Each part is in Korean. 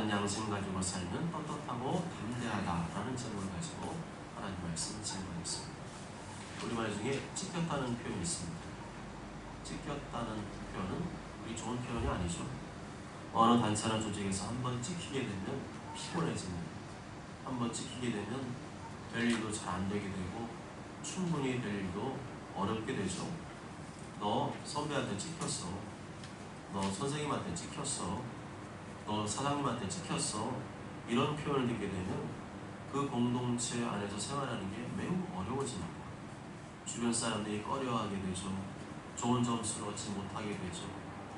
양심 가지고 살면 떳떳하고 담대하다라는 제목을 가지고 하나님 말씀을 증거했습니다. 우리말 중에 찍혔다는 표현이 있습니다. 찍혔다는 표현은 우리 좋은 표현이 아니죠. 어느 단체나 조직에서 한번 찍히게 되면 피곤해집니다. 한번 찍히게 되면 될 일도 잘 안 되게 되고 충분히 될 일도 어렵게 되죠. 너 선배한테 찍혔어. 너 선생님한테 찍혔어. 너 사장님한테 찍혔어. 이런 표현을 듣게 되면 그 공동체 안에서 생활하는 게 매우 어려워집니다. 주변 사람들이 꺼려하게 되죠. 좋은 점수를 얻지 못하게 되죠.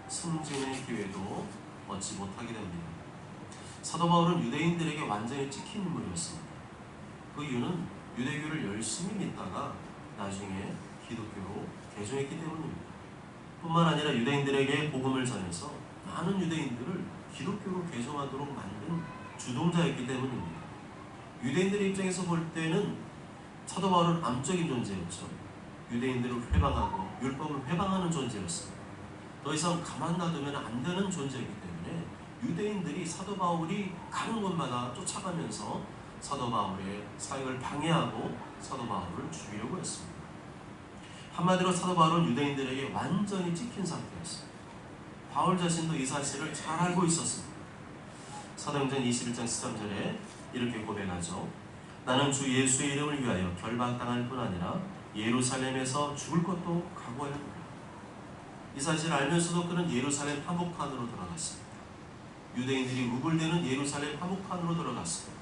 승진의 기회도 얻지 못하게 됩니다. 사도 바울은 유대인들에게 완전히 찍힌 인물이었습니다. 그 이유는 유대교를 열심히 믿다가 나중에 기독교로 개종했기 때문입니다. 뿐만 아니라 유대인들에게 복음을 전해서 많은 유대인들을 기독교로 개종하도록 만든 주동자였기 때문입니다. 유대인들의 입장에서 볼 때는 사도 바울은 암적인 존재였죠. 유대인들을 회방하고 율법을 회방하는 존재였습니다. 더 이상 가만 놔두면 안 되는 존재이기 때문에 유대인들이 사도 바울이 가는 곳마다 쫓아가면서 사도 바울의 사역을 방해하고 사도 바울을 죽이려고 했습니다. 한마디로 사도 바울은 유대인들에게 완전히 찍힌 상태였습니다. 바울 자신도 이 사실을 잘 알고 있었습니다. 사도행전 21장 13절에 이렇게 고백하죠. 나는 주 예수의 이름을 위하여 결박당할 뿐 아니라 예루살렘에서 죽을 것도 각오하였노라. 이 사실을 알면서도 그는 예루살렘 한복판으로 들어갔습니다. 유대인들이 우글대는 예루살렘 한복판으로 들어갔습니다.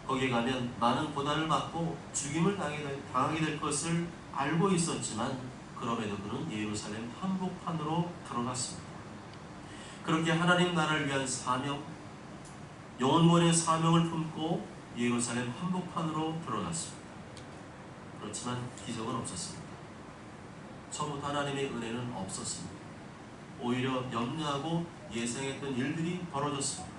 거기에 가면 많은 고난을 받고 죽임을 당하게 될 것을 알고 있었지만 그럼에도 그는 예루살렘 한복판으로 들어갔습니다. 그렇게 하나님 나라를 위한 사명, 영원권의 사명을 품고 예루살렘 한복판으로 들어갔습니다. 그렇지만 기적은 없었습니다. 처음부터 하나님의 은혜는 없었습니다. 오히려 염려하고 예상했던 일들이 벌어졌습니다.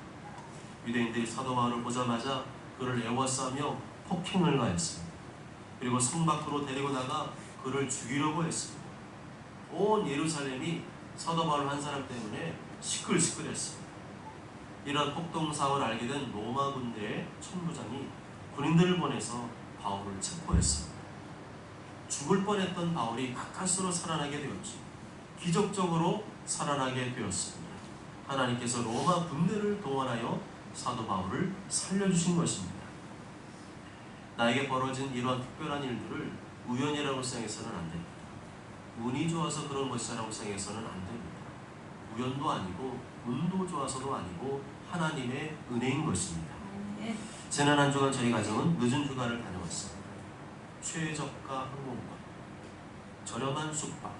유대인들이 사도 바울을 보자마자 그를 애워싸며 폭행을 가했습니다. 그리고 성 밖으로 데리고 나가 그를 죽이려고 했습니다. 온 예루살렘이 사도 바울 한 사람 때문에 시끌시끌했습니다. 이러한 폭동사업을 알게 된 로마 군대의 천부장이 군인들을 보내서 바울을 체포했습니다. 죽을 뻔했던 바울이 가까스로 살아나게 되었죠. 기적적으로 살아나게 되었습니다. 하나님께서 로마 군대를 동원하여 사도 바울을 살려주신 것입니다. 나에게 벌어진 이러한 특별한 일들을 우연이라고 생각해서는 안 됩니다. 운이 좋아서 그런 것이라고 생각해서는 안 됩니다. 우연도 아니고 운도 좋아서도 아니고 하나님의 은혜인 것입니다. 지난 한 주간 저희 가정은 늦은 휴가를 다녀왔습니다. 최저가 항공권, 저렴한 숙박,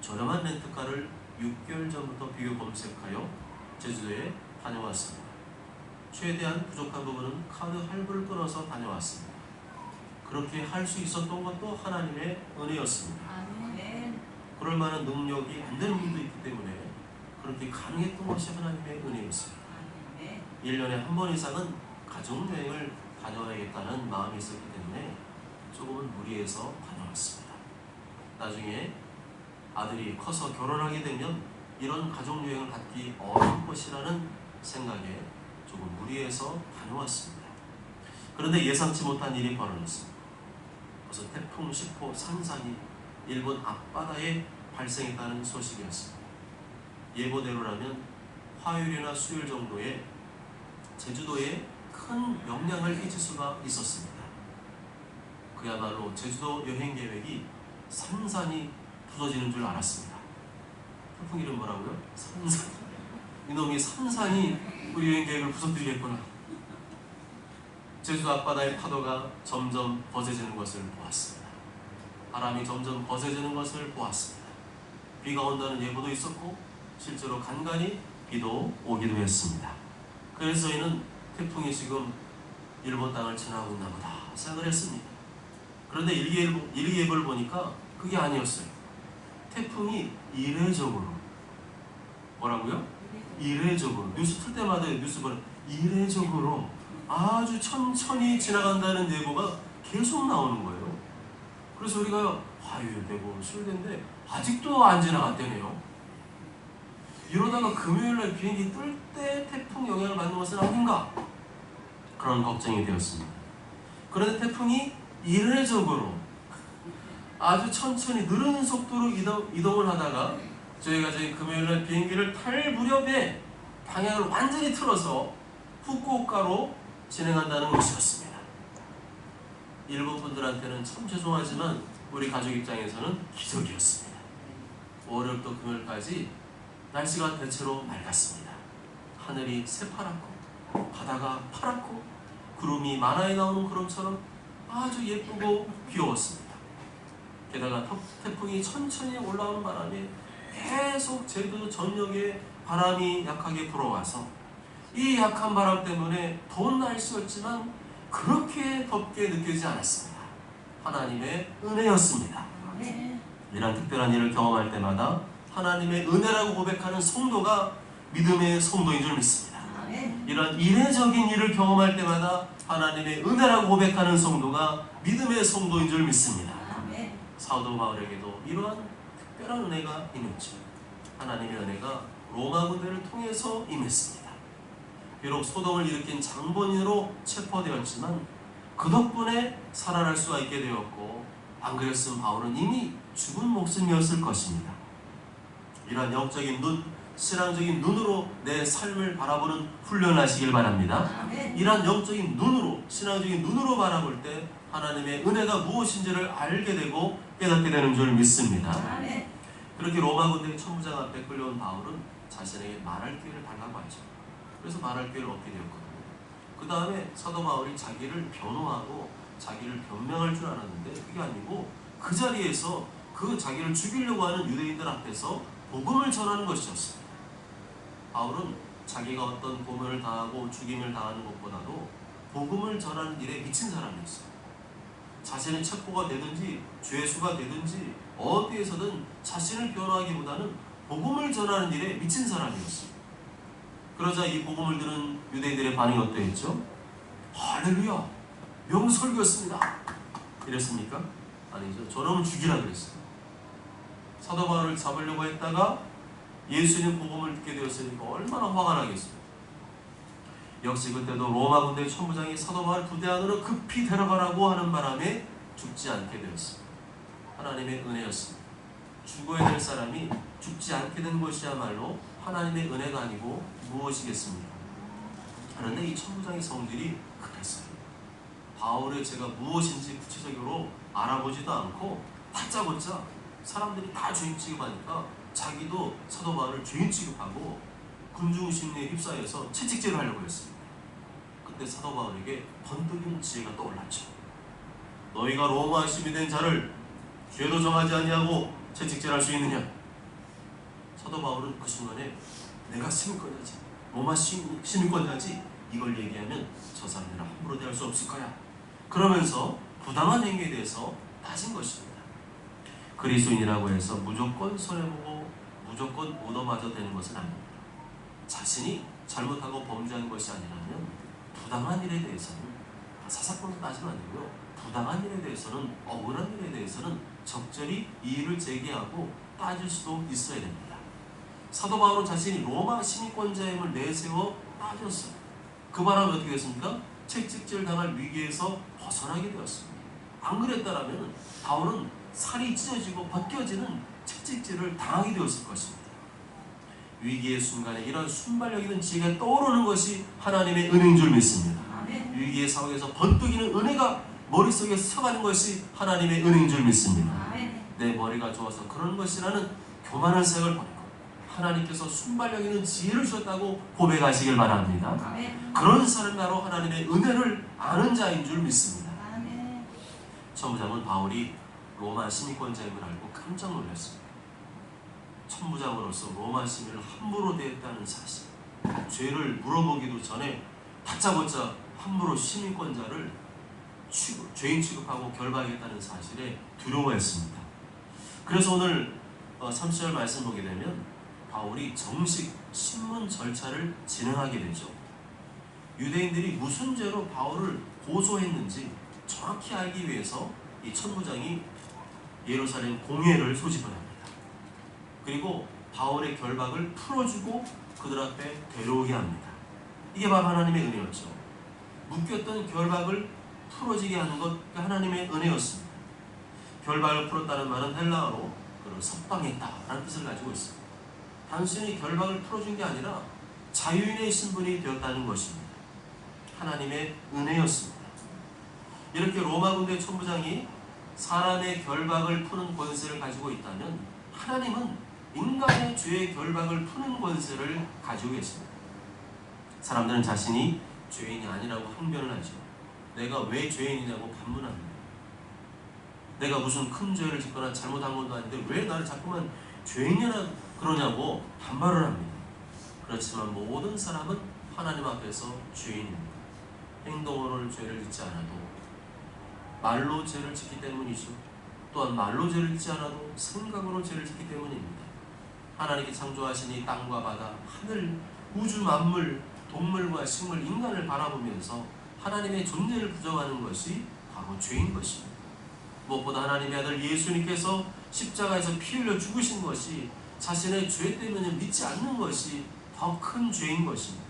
저렴한 렌트카를 6개월 전부터 비교 검색하여 제주도에 다녀왔습니다. 최대한 부족한 부분은 카드 할부를 끊어서 다녀왔습니다. 그렇게 할 수 있었던 것도 하나님의 은혜였습니다. 아멘. 그럴 만한 능력이 안 되는 분도 있기 때문에 그렇게 가능했던 것이 하나님의 은혜였습니다. 아멘. 1년에 한 번 이상은 가족여행을 다녀야겠다는 마음이 있었기 때문에 조금은 무리해서 다녀왔습니다. 나중에 아들이 커서 결혼하게 되면 이런 가족여행을 갖기 어려울 것이라는 생각에 조금 무리해서 다녀왔습니다. 그런데 예상치 못한 일이 벌어졌습니다. 그래서 태풍 10호 산산이 일본 앞바다에 발생했다는 소식이었습니다. 예보대로라면 화요일이나 수요일 정도에 제주도에 큰 영향을 끼칠 수가 있었습니다. 그야말로 제주도 여행 계획이 산산이 부서지는 줄 알았습니다. 태풍 이름 뭐라고요? 산산. 이놈이 산산이 우리 여행 계획을 부서뜨리겠구나. 제주도 앞바다의 파도가 점점 거세지는 것을 보았습니다. 바람이 점점 거세지는 것을 보았습니다. 비가 온다는 예보도 있었고 실제로 간간히 비도 오기도 했습니다. 그래서 저희는 태풍이 지금 일본 땅을 지나고 있나 보다 생각을 했습니다. 그런데 일기예보를 보니까 그게 아니었어요. 태풍이 이례적으로, 뭐라고요? 이례적으로, 뉴스 틀 때마다 뉴스 보면 이례적으로 아주 천천히 지나간다는 예보가 계속 나오는 거예요. 그래서 우리가 화요일 되고 수요일 되는데 아직도 안 지나갔대네요. 이러다가 금요일날 비행기 뜰 때 태풍 영향을 받는 것은 아닌가? 그런 걱정이 되었습니다. 그런데 태풍이 이례적으로 아주 천천히 느린 속도로 이동을 하다가 저희가 금요일날 비행기를 탈 무렵에 방향을 완전히 틀어서 후쿠오카로 진행한다는 것이었습니다. 일본 분들한테는 참 죄송하지만 우리 가족 입장에서는 기적이었습니다. 월요일부터 금요일까지 날씨가 대체로 맑았습니다. 하늘이 새파랗고 바다가 파랗고 구름이 만화에 나오는 구름처럼 아주 예쁘고 귀여웠습니다. 게다가 태풍이 천천히 올라오는 바람에 계속 제주도 전역에 바람이 약하게 불어와서 이 약한 바람 때문에 더운 날씨였지만 그렇게 덥게 느끼지 않았습니다. 하나님의 은혜였습니다. 이런 특별한 일을 경험할 때마다 하나님의 은혜라고 고백하는 성도가 믿음의 성도인 줄 믿습니다. 이런 이례적인 일을 경험할 때마다 하나님의 은혜라고 고백하는 성도가 믿음의 성도인 줄 믿습니다. 사도 바울에게도 이러한 특별한 은혜가 임했죠. 하나님의 은혜가 로마 군대를 통해서 임했습니다. 비록 소돔을 일으킨 장본인으로 체포되었지만 그 덕분에 살아날 수가 있게 되었고, 안 그랬으면 바울은 이미 죽은 목숨이었을 것입니다. 이러한 영적인 눈, 신앙적인 눈으로 내 삶을 바라보는 훈련하시길 바랍니다. 이러한 영적인 눈으로, 신앙적인 눈으로 바라볼 때 하나님의 은혜가 무엇인지를 알게 되고 깨닫게 되는 줄 믿습니다. 그렇게 로마 군대의 천부장 앞에 끌려온 바울은 자신에게 말할 기회를 달라고 하죠. 그래서 말할 기회를 얻게 되었거든요. 그 다음에 사도 바울이 자기를 변호하고 자기를 변명할 줄 알았는데 그게 아니고 그 자리에서 그 자기를 죽이려고 하는 유대인들 앞에서 복음을 전하는 것이었습니다. 바울은 자기가 어떤 고문을 당하고 죽임을 당하는 것보다도 복음을 전하는 일에 미친 사람이었어요. 자신의 체포가 되든지 죄수가 되든지 어디에서든 자신을 변호하기보다는 복음을 전하는 일에 미친 사람이었어요. 그러자 이 복음을 들은 유대인들의 반응이 어떠했죠? 할렐루야! 명설교였습니다. 이랬습니까? 아니죠. 저놈을 죽이라 그랬어요. 사도 바울을 잡으려고 했다가 예수님 복음을 듣게 되었으니까 얼마나 화가 나겠어요. 역시 그때도 로마 군대 천부장이 사도 바울 부대 안으로 급히 데려가라고 하는 바람에 죽지 않게 되었습니다. 하나님의 은혜였습니다. 죽어야 될 사람이 죽지 않게 된 것이야말로 하나님의 은혜가 아니고 무엇이겠습니까? 그런데 이 천부장의 성질이 그랬어요. 바울의 죄가 무엇인지 구체적으로 알아보지도 않고 다짜고짜 사람들이 다 죄인 취급하니까 자기도 사도 바울을 죄인 취급하고 군중심리에 휩싸여서 채찍질을 하려고 했습니다. 그때 사도 바울에게 번뜩이는 지혜가 떠올랐죠. 너희가 로마 시민이 된 자를 죄도 정하지 아니하고 채찍질할 수 있느냐? 사도 바울은 그 순간에 내가 시민권자지, 로마 시민권자지, 이걸 얘기하면 저 사람들은 함부로 대할 수 없을 거야. 그러면서 부당한 행위에 대해서 따진 것입니다. 그리스도인이라고 해서 무조건 손해보고 무조건 얻어맞아 되는 것은 아닙니다. 자신이 잘못하고 범죄한 것이 아니라면 부당한 일에 대해서는 사사건으로 따지면 안 되고요. 부당한 일에 대해서는, 억울한 일에 대해서는 적절히 이의를 제기하고 따질 수도 있어야 됩니다. 사도 바울은 자신이 로마 시민권자임을 내세워 따졌어요. 그 바람에 어떻게 됐습니까? 채찍질 당할 위기에서 벗어나게 되었습니다. 안 그랬다라면 바울은 살이 찢어지고 벗겨지는 채찍질을 당하게 되었을 것입니다. 위기의 순간에 이런 순발력 있는 지혜가 떠오르는 것이 하나님의 은혜인 줄 믿습니다. 위기의 상황에서 번뜩이는 은혜가 머릿속에 스쳐가는 것이 하나님의 은혜인 줄 믿습니다. 내 머리가 좋아서 그런 것이라는 교만한 생각을 버리고 하나님께서 순발력 있는 지혜를 주셨다고 고백하시길 바랍니다. 그런 사람이 바로 하나님의 은혜를 아는 자인 줄 믿습니다. 천부장은 바울이 로마 시민권자임을 알고 깜짝 놀랐습니다. 천부장으로서 로마 시민을 함부로 대했다는 사실, 죄를 물어보기도 전에 다짜고짜 함부로 시민권자를 죄인 취급하고 결박하겠다는 사실에 두려워했습니다. 그래서 오늘 30절 말씀 보게 되면 바울이 정식 신문 절차를 진행하게 되죠. 유대인들이 무슨 죄로 바울을 고소했는지 정확히 알기 위해서 이 천부장이 예루살렘 공회를 소집을 합니다. 그리고 바울의 결박을 풀어주고 그들 앞에 데려오게 합니다. 이게 바로 하나님의 은혜였죠. 묶였던 결박을 풀어지게 하는 것, 하나님의 은혜였습니다. 결박을 풀었다는 말은 헬라어로 그를 석방했다라는 뜻을 가지고 있습니다. 단순히 결박을 풀어준 게 아니라 자유인의 신분이 되었다는 것입니다. 하나님의 은혜였습니다. 이렇게 로마 군대 천부장이 사람의 결박을 푸는 권세를 가지고 있다면 하나님은 인간의 죄의 결박을 푸는 권세를 가지고 계십니다. 사람들은 자신이 죄인이 아니라고 항변을 하죠. 내가 왜 죄인이냐고 반문합니다. 내가 무슨 큰 죄를 짓거나 잘못한 것도 아닌데 왜 나를 자꾸만 죄인이라 그러냐고 반발을 합니다. 그렇지만 모든 사람은 하나님 앞에서 죄인입니다. 행동으로 죄를 짓지 않아도 말로 죄를 짓기 때문이죠. 또한 말로 죄를 짓지 않아도 생각으로 죄를 짓기 때문입니다. 하나님께 창조하신 이 땅과 바다, 하늘, 우주 만물, 동물과 식물, 인간을 바라보면서 하나님의 존재를 부정하는 것이 바로 죄인 것입니다. 무엇보다 하나님의 아들 예수님께서 십자가에서 피 흘려 죽으신 것이 자신의 죄 때문에 믿지 않는 것이 더 큰 죄인 것입니다.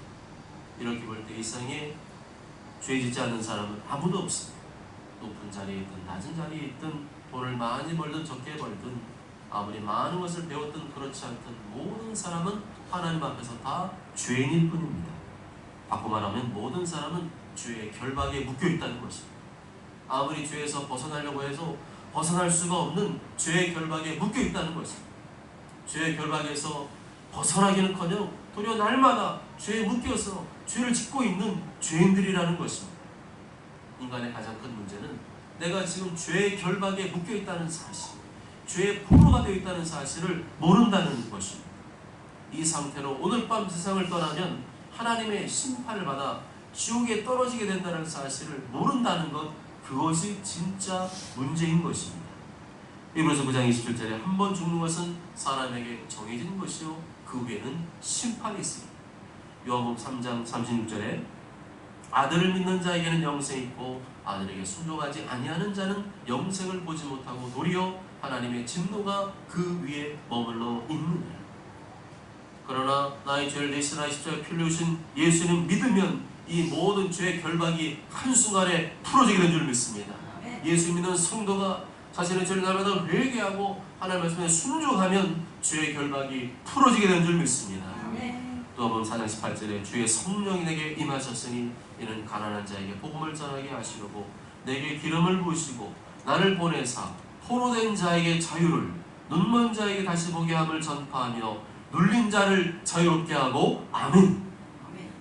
이렇게 볼 때 이 세상에 죄 짓지 않는 사람은 아무도 없습니다. 높은 자리에 있든 낮은 자리에 있든 돈을 많이 벌든 적게 벌든 아무리 많은 것을 배웠든 그렇지 않든 모든 사람은 하나님 앞에서 다 죄인일 뿐입니다. 바꿔 말하면 모든 사람은 죄의 결박에 묶여 있다는 것입니다. 아무리 죄에서 벗어나려고 해서 벗어날 수가 없는 죄의 결박에 묶여 있다는 것입니다. 죄의 결박에서 벗어나기는커녕 도리어 날마다 죄에 묶여서 죄를 짓고 있는 죄인들이라는 것입니다. 인간의 가장 큰 문제는 내가 지금 죄의 결박에 묶여 있다는 사실, 죄의 포로가 되어 있다는 사실을 모른다는 것입니다. 이 상태로 오늘 밤 세상을 떠나면 하나님의 심판을 받아 지옥에 떨어지게 된다는 사실을 모른다는 것, 그것이 진짜 문제인 것입니다. 히브리서 9장 27절에 한 번 죽는 것은 사람에게 정해진 것이요 그 후에는 심판이 있습니다. 요한복음 3장 36절에 아들을 믿는 자에게는 영생이 있고 아들에게 순종하지 아니하는 자는 영생을 보지 못하고 도리어 하나님의 진노가 그 위에 머물러 있느니라. 그러나 나의 죄를 대신하여 십자가에 피 흘리신 예수님 믿으면 이 모든 죄의 결박이 한순간에 풀어지게 된 줄 믿습니다. 예수 믿는 성도가 자신의 죄를 날마다 회개하고 하나님의 말씀에 순종하면 죄의 결박이 풀어지게 된 줄 믿습니다. 또한 4장 18절에 주의 성령이 내게 임하셨으니 이는 가난한 자에게 복음을 전하게 하시려고 내게 기름을 부으시고 나를 보내사 포로된 자에게 자유를, 눈먼 자에게 다시 보게 함을 전파하며 눌린 자를 자유롭게 하고 아멘.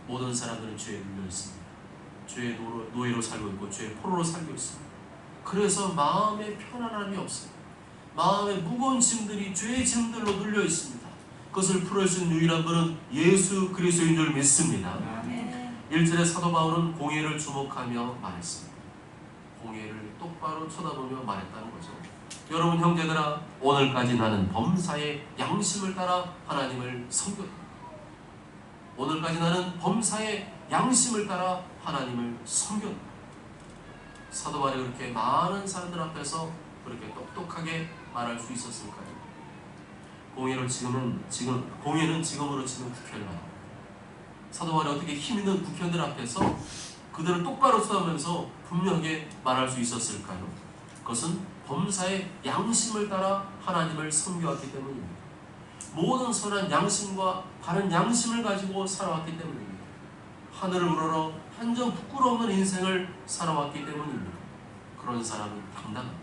모든 사람들은 죄에 눌려 있습니다. 죄의 노예로 살고 있고 죄의 포로로 살고 있습니다. 그래서 마음에 편안함이 없습니다. 마음에 무거운 짐들이 죄의 짐들로 눌려 있습니다. 그것을 풀을 수 있는 유일한 분은 예수 그리스도인 줄 믿습니다. 1절에 사도 바울은 공의를 주목하며 말했습니다. 공의를 똑바로 쳐다보며 말했다는 거죠. 여러분 형제들아, 오늘까지 나는 범사의 양심을 따라 하나님을 섬겼다. 오늘까지 나는 범사의 양심을 따라 하나님을 섬겼다. 사도 바울이 그렇게 많은 사람들 앞에서 그렇게 똑똑하게 말할 수 있었을까요? 공의는 지금으로 치면 국회의원. 사도 바울이 어떻게 힘 있는 국회의원들 앞에서 그들을 똑바로 쳐다보면서 분명하게 말할 수 있었을까요? 그것은 범사의 양심을 따라 하나님을 섬겨왔기 때문입니다. 모든 선한 양심과 바른 양심을 가지고 살아왔기 때문입니다. 하늘을 우러러 한 점 부끄러움 없는 인생을 살아왔기 때문입니다. 그런 사람은 당당합니다.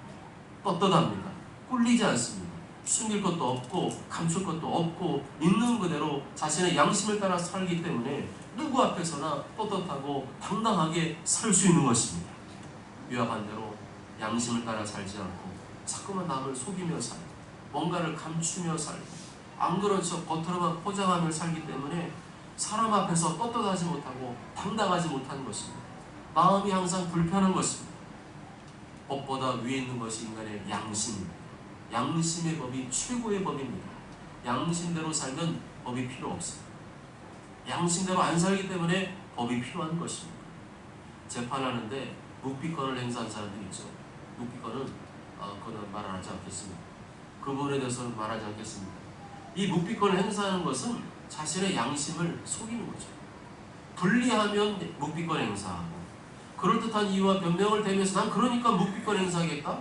떳떳합니다. 꿀리지 않습니다. 숨길 것도 없고 감출 것도 없고 있는 그대로 자신의 양심을 따라 살기 때문에 누구 앞에서나 떳떳하고 당당하게 살 수 있는 것입니다. 이와 반대로 양심을 따라 살지 않고 자꾸만 남을 속이며 살고 뭔가를 감추며 살고 안 그런 척 겉으로만 포장하며 살기 때문에 사람 앞에서 떳떳하지 못하고 당당하지 못하는 것입니다. 마음이 항상 불편한 것입니다. 법보다 위에 있는 것이 인간의 양심입니다. 양심의 법이 최고의 법입니다. 양심대로 살면 법이 필요 없습니다. 양심대로 안 살기 때문에 법이 필요한 것입니다. 재판하는데 묵비권을 행사한 사람들이 있죠. 묵비권은 그거는 말을 하지 않겠습니다. 그 부분에 대해서는 말하지 않겠습니다. 이 묵비권을 행사하는 것은 자신의 양심을 속이는 거죠. 불리하면 묵비권 행사하고, 그럴듯한 이유와 변명을 대면서 난 그러니까 묵비권 행사하겠다?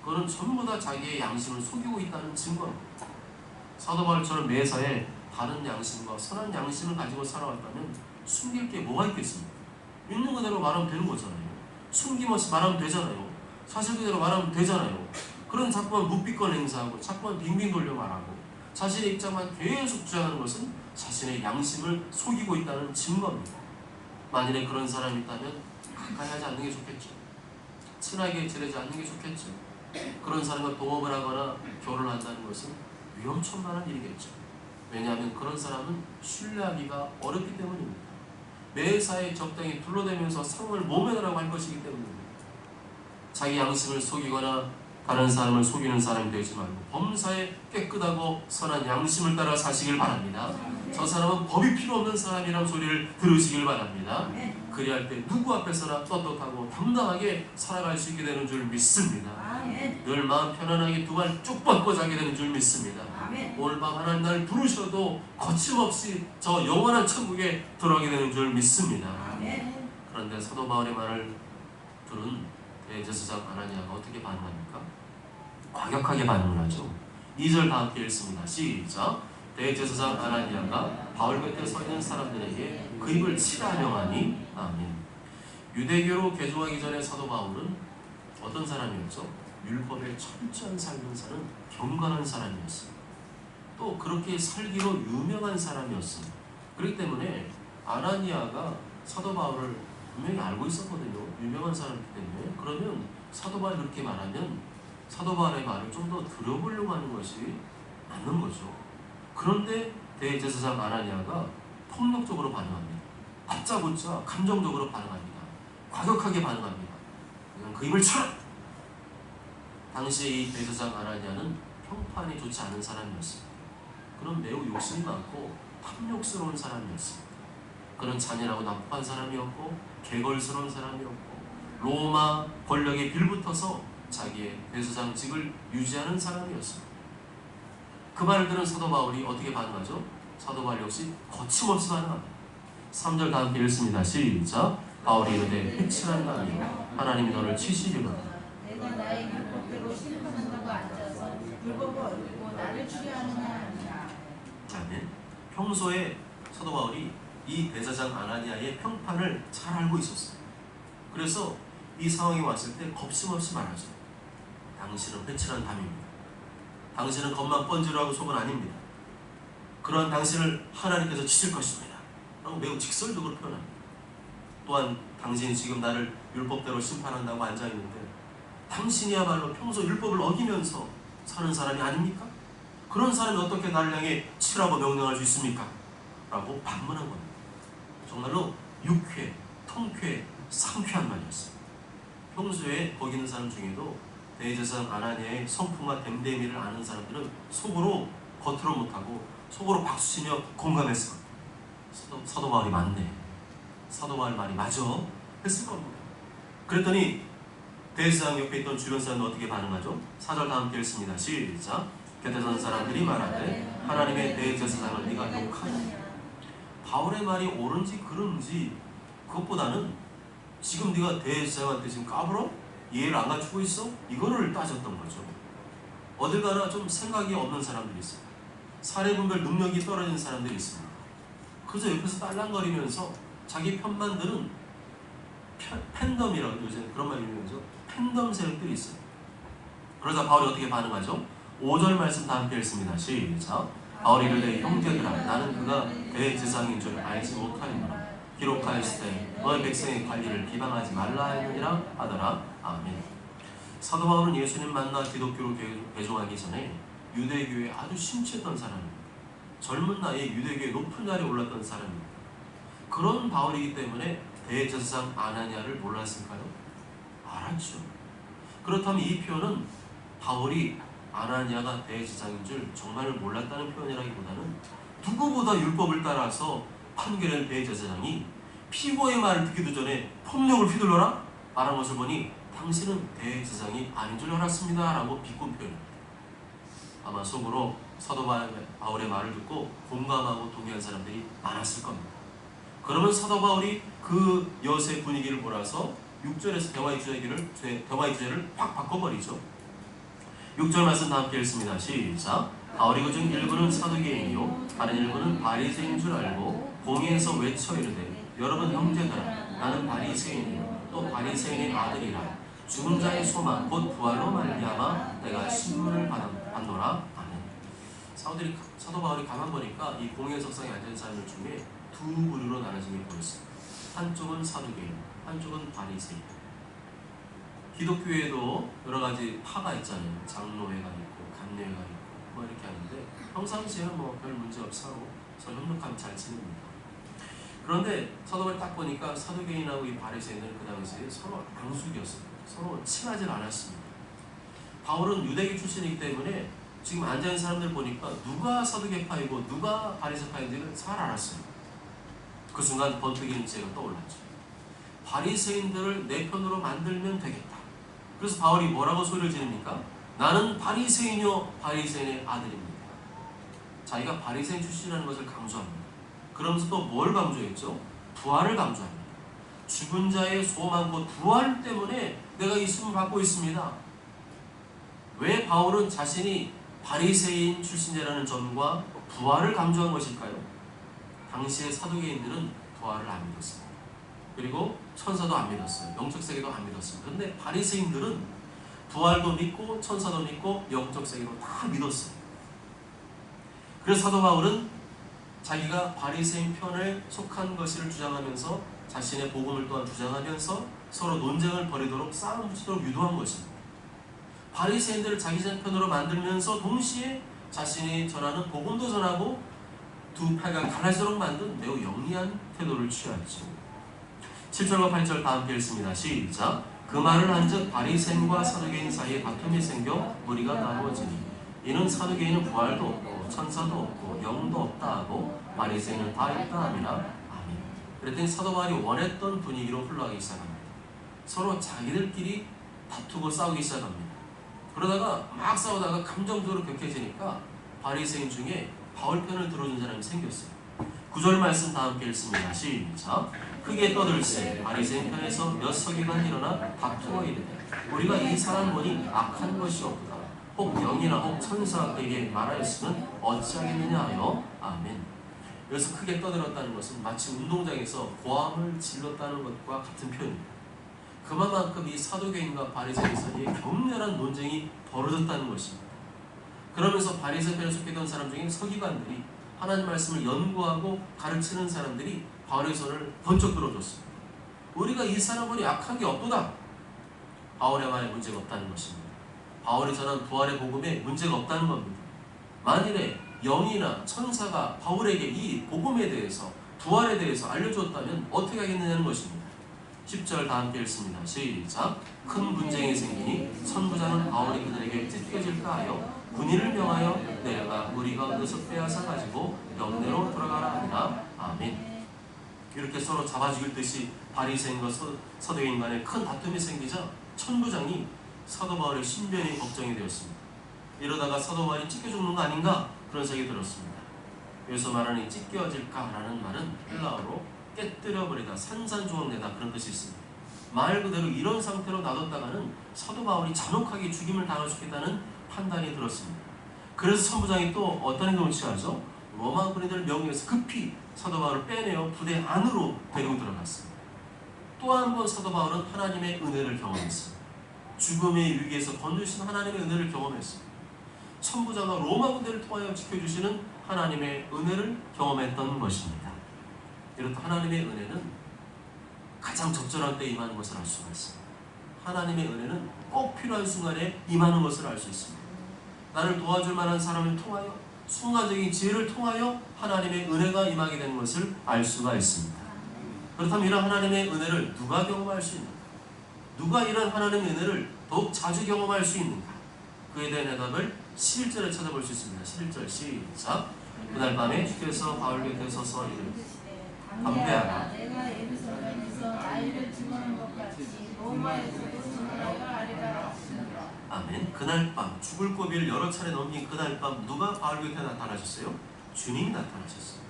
그거는 전부 다 자기의 양심을 속이고 있다는 증거입니다. 사도 바울처럼 매사에 바른 양심과 선한 양심을 가지고 살아왔다면 숨길 게 뭐가 있겠습니까? 있는 그대로 말하면 되는 거잖아요. 숨김없이 말하면 되잖아요. 사실 그대로 말하면 되잖아요. 그런 자꾸만 묵비권 행사하고 자꾸만 빙빙 돌려 말하고 자신의 입장만 계속 주장하는 것은 자신의 양심을 속이고 있다는 증거입니다. 만일에 그런 사람이 있다면 가까이 하지 않는 게 좋겠죠. 친하게 지내지 않는 게 좋겠죠. 그런 사람과 동업을 하거나 결혼을 한다는 것은 위험천만한 일이겠죠. 왜냐하면 그런 사람은 신뢰하기가 어렵기 때문입니다. 매사에 적당히 둘러대면서 상을 모면하라고 할 것이기 때문입니다. 자기 양심을 속이거나 다른 사람을 속이는 사람이 되지 말고 범사에 깨끗하고 선한 양심을 따라 사시길 바랍니다. 저 사람은 법이 필요 없는 사람이란 소리를 들으시길 바랍니다. 그리할 때 누구 앞에서나 떳떳하고 당당하게 살아갈 수 있게 되는 줄 믿습니다. 늘 마음 편안하게 두 발 쭉 뻗고 자게 되는 줄 믿습니다. 오늘 밤 하나님 날 부르셔도 거침없이 저 영원한 천국에 들어가게 되는 줄 믿습니다. 그런데 사도 바울의 말을 들은 대제사장 아나니아가 어떻게 반응합니까? 과격하게 반응을 하죠. 2절 다 함께 읽습니다. 시작. 대제사장 아나니아가 바울 곁에 서 있는 사람들에게 그 입을 치라 명하니. 아멘. 유대교로 개종하기 전에 사도 바울은 어떤 사람이었죠? 율법에 철저한 삶을 사는 경건한 사람이었습니다. 또 그렇게 살기로 유명한 사람이었습니다. 그렇기 때문에 아나니아가 사도 바울을 분명히 알고 있었거든요. 유명한 사람이기 때문에. 그러면 사도 바울이 그렇게 말하면 사도 바울의 말을 좀 더 들어보려고 하는 것이 맞는 거죠. 그런데 대제사장 아나니아가 폭력적으로 반응합니다. 다짜고짜 감정적으로 반응합니다. 과격하게 반응합니다. 그냥 그 입을 쳐라! 당시에 이 대제사장 아나니아는 평판이 좋지 않은 사람이었습니다. 그는 매우 욕심이 많고 탐욕스러운 사람이었습니다. 그는 잔인하고 나쁜 사람이었고 개걸스러운 사람이었고 로마 권력에 빌붙어서 자기의 대제사장직을 유지하는 사람이었습니다. 그 말을 들은 사도 바울이 어떻게 반응하죠? 사도 바울 역시 거침없이 반응합니다. 3절 다 함께 읽습니다. 시작. 바울이 이르되 회칠한 마음이요 하나님이 너를 치시리로다. 내가 나의 율법대로 심판한다고 앉아서 율법을 어기고 나를 추리하느냐 하니라. 아멘. 평소에 사도 바울이 이 대제사장 아나니아의 평판을 잘 알고 있었어요. 그래서 이 상황이 왔을 때 겁심없이 말하죠. 당신은 회칠한 담입니다. 당신은 겉만 번지르하고 속은 아닙니다. 그러한 당신을 하나님께서 치실 것입니다. 라고 매우 직설적으로 표현합니다. 또한 당신이 지금 나를 율법대로 심판한다고 앉아있는데 당신이야말로 평소 율법을 어기면서 사는 사람이 아닙니까? 그런 사람이 어떻게 나를 향해 치라고 명령할 수 있습니까? 라고 반문한 겁니다. 정말로 유쾌, 통쾌, 상쾌한 말이었어요. 평소에 거기 있는 사람 중에도 대제사장 아나니아의 성품과 댐데미를 아는 사람들은 속으로 겉으로 못하고 속으로 박수치며 공감했을 겁니다. 사도 바울이 맞네. 사도 바울 말이 맞아. 했을 겁니다. 그랬더니 대제사장 옆에 있던 주변 사람은 어떻게 반응하죠? 4절 다 함께 읽습니다. 시작. 곁에 선 사람들이 말하되 하나님의 대제사장을 네가 욕하느냐. 바울의 말이 옳은지 그른지 그것보다는 지금 네가 대제사장한테 지금 까불어? 이해를 안 갖추고 있어? 이거를 따졌던 거죠. 어딜 가나 좀 생각이 없는 사람들이 있어요. 사례분별 능력이 떨어진 사람들이 있습니다. 그래서 옆에서 딸랑거리면서 자기 편만 드는 팬덤이라고 요새 그런 말이 유명하죠. 팬덤 세력들이 있어요. 그러자 바울이 어떻게 반응하죠? 5절 말씀 다 함께 읽습니다. 시작. 바울이 이르되 형제들아 나는 그가 대제사장인 줄 알지 못하였노라. 기록하였을 때 너의 백성의 관리를 비방하지 말라 하느니라 하더라. 아멘. 사도 바울은 예수님 만나 기독교로 개종하기 전에 유대교에 아주 심취했던 사람입니다. 젊은 나이에 유대교의 높은 자리에 올랐던 사람입니다. 그런 바울이기 때문에 대제사장 아나니아를 몰랐을까요? 알았죠. 그렇다면 이 표현은 바울이 아나니아가 대제사장인 줄 정말 몰랐다는 표현이라기보다는 누구보다 율법을 따라서 판결한 대제사장이 피고의 말을 듣기도 전에 폭력을 휘둘러라? 말한 것을 보니 당신은 대제사장이 아닌 줄 알았습니다 라고 비꼰 표현입니다. 아마 속으로 사도 바울의 말을 듣고 공감하고 동의한 사람들이 많았을 겁니다. 그러면 사도 바울이 그 엿의 분위기를 몰아서 6절에서 대화의 주제를 확 바꿔버리죠. 6절 말씀 다 함께 읽습니다. 시작. 바울이 그중 일부는 사두개인이요 다른 일부는 바리새인인 줄 알고 공회에서 외쳐 이르되 여러분 형제들아 나는 바리새인이요 또 바리새인의 아들이라 죽은 자의 소망 곧 부활로 말미암아 내가 신문을 받노라. 아멘. 사도 바울이 가만 보니까 이 공회 석상에 앉은 사람들 중에 두 부류로 나눠진 게 보였습니다. 한쪽은 사두개인, 한쪽은 바리새인. 기독교에도 여러 가지 파가 있잖아요. 장로회가 있고 감례회가 있고 뭐 이렇게 하는데 평상시에는 뭐 별 문제 없이 서로 협력하면 잘 지냅니다. 그런데 사도 바울이 딱 보니까 사두개인하고 이 바리새인은 그 당시에 서로 앙숙이었어요. 서로 친하지 않았습니다. 바울은 유대계 출신이기 때문에 지금 앉아있는 사람들 보니까 누가 사두개파이고 누가 바리새파인지를 잘 알았어요. 그 순간 번뜩이는 지혜가 떠올랐죠. 바리새인들을 내 편으로 만들면 되겠다. 그래서 바울이 뭐라고 소리를 지릅니까? 나는 바리새인이요 바리새인의 아들입니다. 자기가 바리새인 출신이라는 것을 강조합니다. 그러면서 또 뭘 강조했죠? 부활을 강조합니다. 죽은 자의 소망 곧 부활 때문에 내가 이 숨을 받고 있습니다. 왜 바울은 자신이 바리새인 출신이라는 점과 부활을 강조한 것일까요? 당시의 사두개인들은 부활을 안 믿었습니다. 그리고 천사도 안 믿었어요. 영적 세계도 안 믿었습니다. 그런데 바리새인들은 부활도 믿고 천사도 믿고 영적 세계도 다 믿었어요. 그래서 사도 바울은 자기가 바리새인 편에 속한 것을 주장하면서 자신의 복음을 또한 주장하면서 서로 논쟁을 벌이도록 싸움 붙이도록 유도한 것입니다. 바리새인들을 자기 편으로 만들면서 동시에 자신이 전하는 복음도 전하고 두派가 갈라지도록 만든 매우 영리한 태도를 취하였죠. 7절과 8절 다 함께 읽습니다. 시작. 그 말을 한즉 바리새인과 사두개인 사이에 다툼이 생겨 무리가 나누어지니 이는 사두개인은 부활도 없고 천사도 없고 영도 없다 하고 바리새인은 다 있다 함이라. 아멘. 그랬더니 사도 바울이 원했던 분위기로 흘러가기 시작합니다. 서로 자기들끼리 다투고 싸우기 시작합니다. 그러다가 막 싸우다가 감정적으로 격해지니까 바리새인 중에 바울 편을 들어준 사람이 생겼어요. 9절 말씀 다 함께 읽습니다. 시작. 크게 떠들세 바리새인 편에서 몇 서기관 일어나 다투어 이르되 우리가 이 사람 보니 악한 것이 없다. 혹 영이나 혹 천사가 그에게 말하였으면 어찌하겠느냐 하여. 아멘. 여기서 크게 떠들었다는 것은 마치 운동장에서 고함을 질렀다는 것과 같은 표현입니다. 그만큼 이 사두개인과 바리새인 사이에 격렬한 논쟁이 벌어졌다는 것입니다. 그러면서 바리새인 편에 속해 있던 사람 중에 서기관들이 하나님 말씀을 연구하고 가르치는 사람들이 바울의 손을 번쩍 들어줬습니다. 우리가 이 사람은 약한 게 없도다. 바울의 말에 문제가 없다는 것입니다. 바울이 전한 부활의 복음에 문제가 없다는 겁니다. 만일에 영이나 천사가 바울에게 이 복음에 대해서 부활에 대해서 알려줬다면 어떻게 하겠느냐는 것입니다. 10절 다 함께 읽습니다. 시작. 큰 분쟁이 생기니 선부자는 바울이 그들에게 찢겨질까 하여 군인을 명하여 내려가 우리가 그것을 빼앗아 가지고 영내로 돌아가라 하니라. 아멘. 이렇게 서로 잡아 죽일 듯이 바리새인과 사두개인 간에 큰 다툼이 생기자 천부장이 사도 바울의 신변이 걱정이 되었습니다. 이러다가 사도 바울이 찢겨 죽는 거 아닌가 그런 생각이 들었습니다. 여기서 말하는 이 찢겨질까라는 말은 헬라어로 깨뜨려버리다, 산산조각내다 그런 뜻이 있습니다. 말 그대로 이런 상태로 놔뒀다가는 사도 바울이 잔혹하게 죽임을 당할 수 있겠다는 판단이 들었습니다. 그래서 천부장이 또 어떤 행동을 취하죠? 로마 군인들 명령해서 급히 사도 바울을 빼내어 부대 안으로 데리고 들어갔습니다. 또 한 번 사도 바울은 하나님의 은혜를 경험했습니다. 죽음의 위기에서 건져주신 하나님의 은혜를 경험했습니다. 천부장과 로마 군대를 통하여 지켜주시는 하나님의 은혜를 경험했던 것입니다. 이렇듯 하나님의 은혜는 가장 적절한 때 임하는 것을 알 수가 있습니다. 하나님의 은혜는 꼭 필요한 순간에 임하는 것을 알 수 있습니다. 나를 도와줄 만한 사람을 통하여 순간적인 지혜를 통하여 하나님의 은혜가 임하게 되는 것을 알 수가 있습니다. 그렇다면 이런 하나님의 은혜를 누가 경험할 수 있는가? 누가 이런 하나님의 은혜를 더욱 자주 경험할 수 있는가? 그에 대한 대답을 11절에 찾아볼 수 있습니다. 11절 시작. 그날 밤에 주께서 바울 곁에 서서 이르되 담대하라. 내가 예루살렘에서 나이를 증언한 것 같이 로마에서도 증언하여 아뢰라 하시니라. 아멘. 그날 밤 죽을 고비를 여러 차례 넘긴 그날 밤 누가 바울 곁에 나타나셨어요? 주님이 나타나셨어요.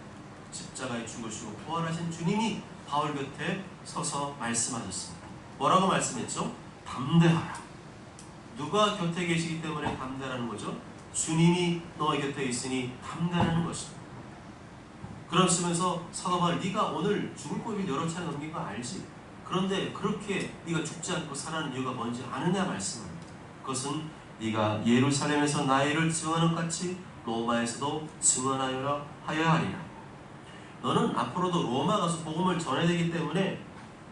십자가에 죽으시고 부활하신 주님이 바울 곁에 서서 말씀하셨습니다. 뭐라고 말씀했죠? 담대하라. 누가 곁에 계시기 때문에 담대라는 거죠? 주님이 너희 곁에 있으니 담대라는 것입니다. 그러시면서 사도 바울, 네가 오늘 죽을 고비를 여러 차례 넘긴 거 알지? 그런데 그렇게 네가 죽지 않고 살아가는 이유가 뭔지 아느냐 말씀합니다. 그것은 네가 예루살렘에서 나의 일을 증언하는 것 같이 로마에서도 증언하여야 하리라. 너는 앞으로도 로마 가서 복음을 전해야 되기 때문에,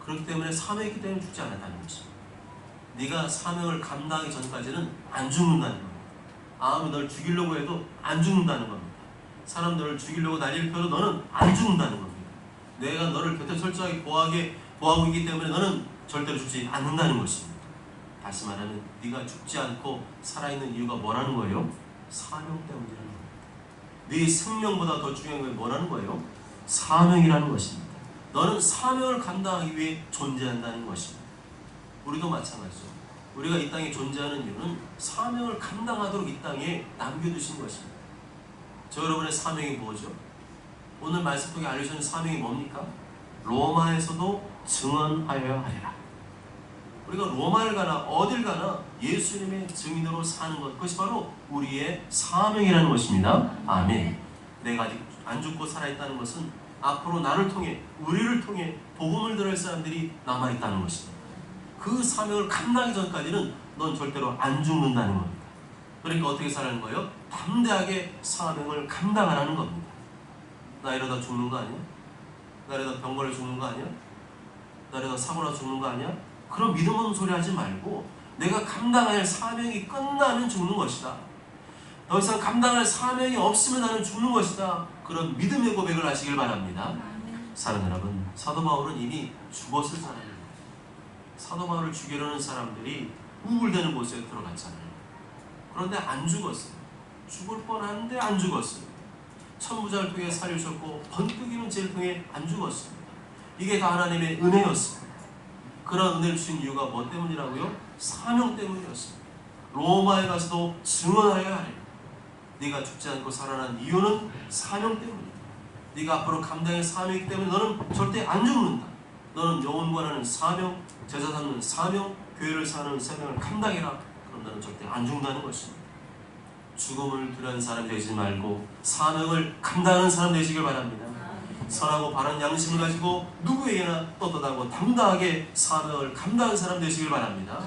그렇기 때문에 사명이 있기 때문에 죽지 않았다는 거지. 네가 사명을 감당하기 전까지는 안 죽는다는 겁니다. 아무리 널 죽이려고 해도 안 죽는다는 겁니다. 사람들을 죽이려고 난리를 펴도 너는 안 죽는다는 겁니다. 내가 너를 곁에 철저하게 보호하고 있기 때문에 너는 절대로 죽지 않는다는 것입니다. 다시 말하면 네가 죽지 않고 살아있는 이유가 뭐라는 거예요? 사명 때문이라는 거예요. 네 생명보다 더 중요한 건 뭐라는 거예요? 사명이라는 것입니다. 너는 사명을 감당하기 위해 존재한다는 것입니다. 우리도 마찬가지죠. 우리가 이 땅에 존재하는 이유는 사명을 감당하도록 이 땅에 남겨두신 것입니다. 저 여러분의 사명이 뭐죠? 오늘 말씀 통해 알려주는 사명이 뭡니까? 로마에서도 증언하여야 하리라. 우리가 로마를 가나 어딜 가나 예수님의 증인으로 사는 것, 그것이 바로 우리의 사명이라는 것입니다. 아멘. 내가 아직 안 죽고 살아있다는 것은 앞으로 나를 통해, 우리를 통해 복음을 들을 사람들이 남아있다는 것입니다. 그 사명을 감당하기 전까지는 넌 절대로 안 죽는다는 겁니다. 그러니까 어떻게 살라는 거예요? 담대하게 사명을 감당하라는 겁니다. 나 이러다 죽는 거 아니야? 나 이러다 병 걸려 죽는 거 아니야? 나 이러다 사고나 죽는 거 아니야? 그런 믿음 없는 소리 하지 말고 내가 감당할 사명이 끝나면 죽는 것이다. 더 이상 감당할 사명이 없으면 나는 죽는 것이다. 그런 믿음의 고백을 하시길 바랍니다. 사랑하는 여러분, 사도 바울은 이미 죽었을 사람입니다. 사도 바울을 죽이려는 사람들이 우글대는 곳에 들어갔잖아요. 그런데 안 죽었어요. 죽을 뻔한데 안 죽었어요. 천부장을 통해 살리셨고 번뜩이는 죄를 통해 안 죽었습니다. 이게 다 하나님의 은혜였습니다. 그런 은혜를 주신 이유가 뭐 때문이라고요? 사명 때문이었습니다. 로마에 가서도 증언하여야 하리라. 네가 죽지 않고 살아난 이유는 사명 때문이다. 네가 앞으로 감당할 사명이기 때문에 너는 절대 안 죽는다. 너는 영원관하는 사명, 제자 삼는 사명, 교회를 사는 사명을 감당해라. 그럼 너는 절대 안 죽는다는 것입니다. 죽음을 두려운 사람 되지 말고 사명을 감당하는 사람 되시길 바랍니다. 선하고 바른 양심을 가지고 누구에게나 떳떳하고 당당하게 사명을 감당하는 사람 되시길 바랍니다.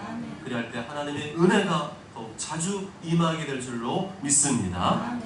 그리할 때 하나님의 은혜가 더욱 자주 임하게 될 줄로 믿습니다.